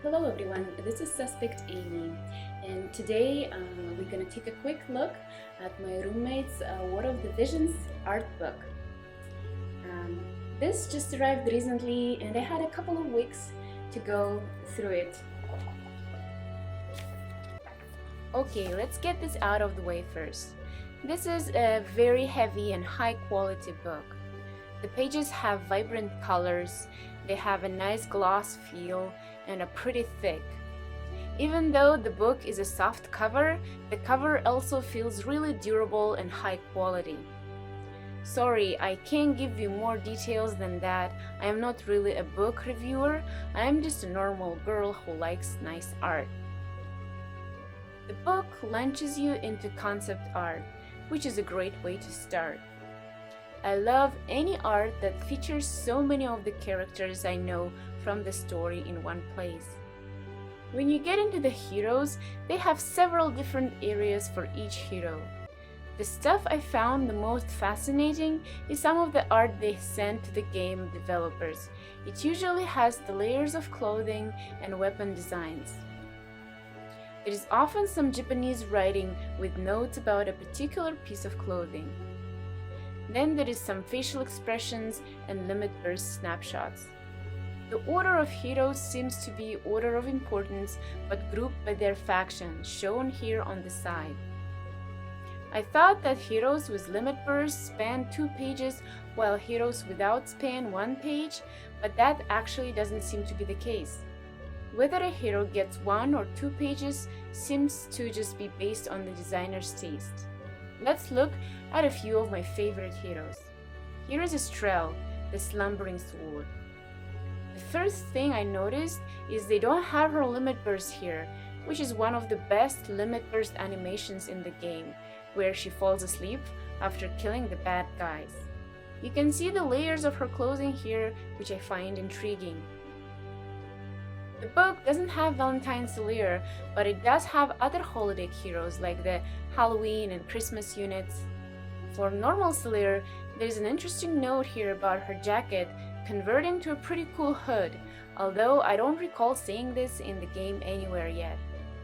Hello everyone, this is Suspect Amy, and today we're gonna take a quick look at my roommate's War of the Visions art book. This just arrived recently and I had a couple of weeks to go through it. Okay, let's get this out of the way first. This is a very heavy and high quality book. The pages have vibrant colors, they have a nice gloss feel, and are pretty thick. Even though the book is a soft cover, the cover also feels really durable and high quality. Sorry, I can't give you more details than that. I am not really a book reviewer, I am just a normal girl who likes nice art. The book launches you into concept art, which is a great way to start. I love any art that features so many of the characters I know from the story in one place. When you get into the heroes, they have several different areas for each hero. The stuff I found the most fascinating is some of the art they sent to the game developers. It usually has the layers of clothing and weapon designs. There is often some Japanese writing with notes about a particular piece of clothing. Then there is some facial expressions and limit burst snapshots. The order of heroes seems to be order of importance but grouped by their faction, shown here on the side. I thought that heroes with limit burst span 2 pages while heroes without span 1 page, but that actually doesn't seem to be the case. Whether a hero gets 1 or 2 pages seems to just be based on the designer's taste. Let's look at a few of my favorite heroes. Here is a trell, the slumbering sword. The first thing I noticed is they don't have her limit burst here, which is one of the best limit burst animations in the game, where she falls asleep after killing the bad guys. You can see the layers of her clothing here, which I find intriguing. The book doesn't have Valentine's sleer, but it does have other holiday heroes like the Halloween and Christmas units. For normal sleer, there's an interesting note here about her jacket converting to a pretty cool hood, although I don't recall seeing this in the game anywhere yet.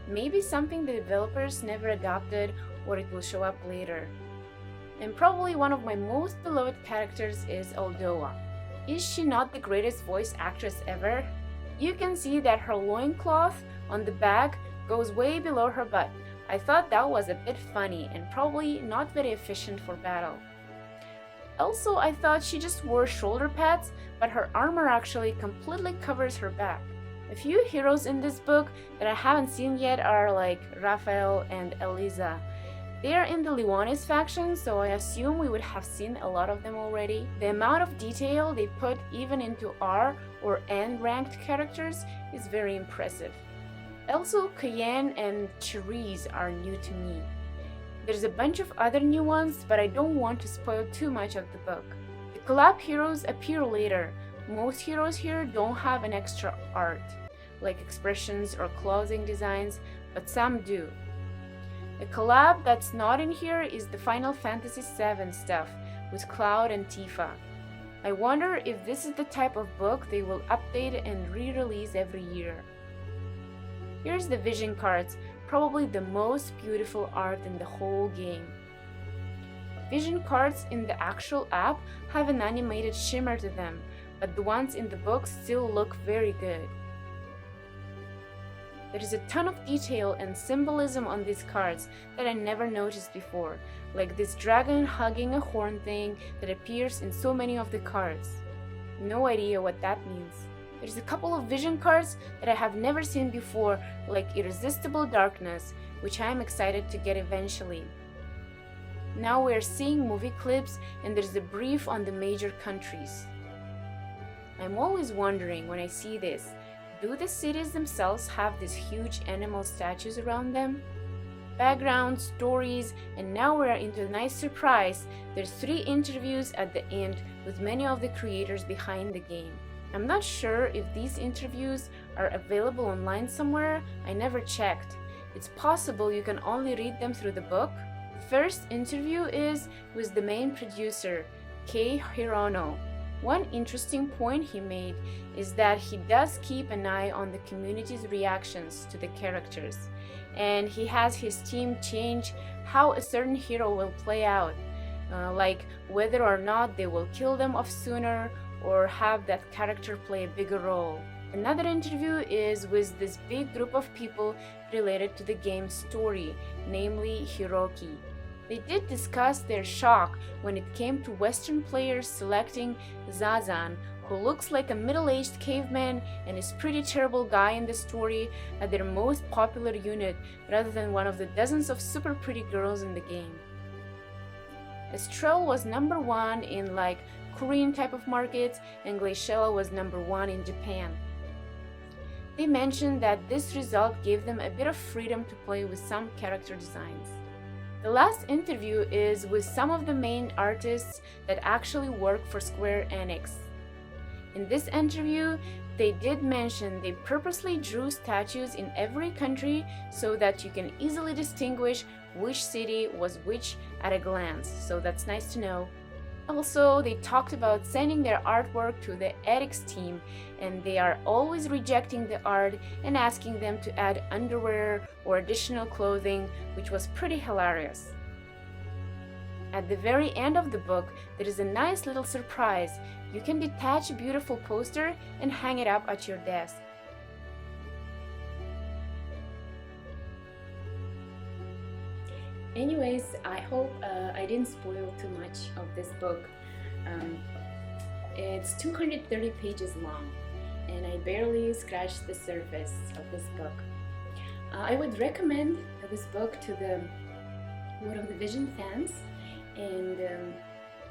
Maybe something the developers never adopted, or it will show up later. And probably one of my most beloved characters is Aldoa. Is she not the greatest voice actress ever? You can see that her loincloth on the back goes way below her butt. I thought that was a bit funny and probably not very efficient for battle. Also, I thought she just wore shoulder pads, but her armor actually completely covers her back. A few heroes in this book that I haven't seen yet are like Raphael and Eliza. They are in the Leonis faction, so I assume we would have seen a lot of them already. The amount of detail they put even into R or N ranked characters is very impressive. Also, Cayenne and Cherise are new to me. There's a bunch of other new ones, but I don't want to spoil too much of the book. The collab heroes appear later. Most heroes here don't have an extra art, like expressions or clothing designs, but some do. The collab that's not in here is the Final Fantasy VII stuff with Cloud and Tifa. I wonder if this is the type of book they will update and re-release every year. Here's the vision cards, probably the most beautiful art in the whole game. Vision cards in the actual app have an animated shimmer to them, but the ones in the book still look very good. There is a ton of detail and symbolism on these cards that I never noticed before, like this dragon hugging a horn thing that appears in so many of the cards. No idea what that means. There's a couple of vision cards that I have never seen before, like Irresistible Darkness, which I am excited to get eventually. Now we're seeing movie clips and there's a brief on the major countries. I'm always wondering when I see this, do the cities themselves have these huge animal statues around them? Background, stories, and now we're into a nice surprise. There's 3 interviews at the end with many of the creators behind the game. I'm not sure if these interviews are available online somewhere. I never checked. It's possible you can only read them through the book. The first interview is with the main producer, Kei Hirono. One interesting point he made is that he does keep an eye on the community's reactions to the characters, and he has his team change how a certain hero will play out, like whether or not they will kill them off sooner or have that character play a bigger role. Another interview is with this big group of people related to the game's story, namely Hiroki. They did discuss their shock when it came to Western players selecting Zazan, who looks like a middle-aged caveman and is pretty terrible guy in the story, as their most popular unit rather than one of the dozens of super pretty girls in the game. As trell was number one in like Korean type of markets and Glaciella was number one in Japan. They mentioned that this result gave them a bit of freedom to play with some character designs. The last interview is with some of the main artists that actually work for Square Enix. In this interview, they did mention they purposely drew statues in every country so that you can easily distinguish which city was which at a glance, so that's nice to know. Also, they talked about sending their artwork to the ethics team, and they are always rejecting the art and asking them to add underwear or additional clothing, which was pretty hilarious. At the very end of the book, there is a nice little surprise. You can detach a beautiful poster and hang it up at your desk. Anyways, I hope I didn't spoil too much of this book. It's 230 pages long, and I barely scratched the surface of this book. I would recommend this book to the WOTV fans and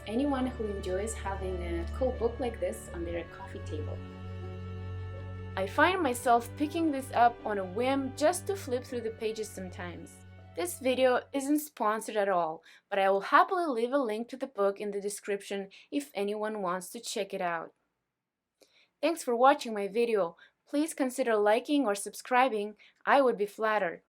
anyone who enjoys having a cool book like this on their coffee table. I find myself picking this up on a whim just to flip through the pages sometimes. This video isn't sponsored at all, but I will happily leave a link to the book in the description if anyone wants to check it out. Thanks for watching my video. Please consider liking or subscribing. I would be flattered.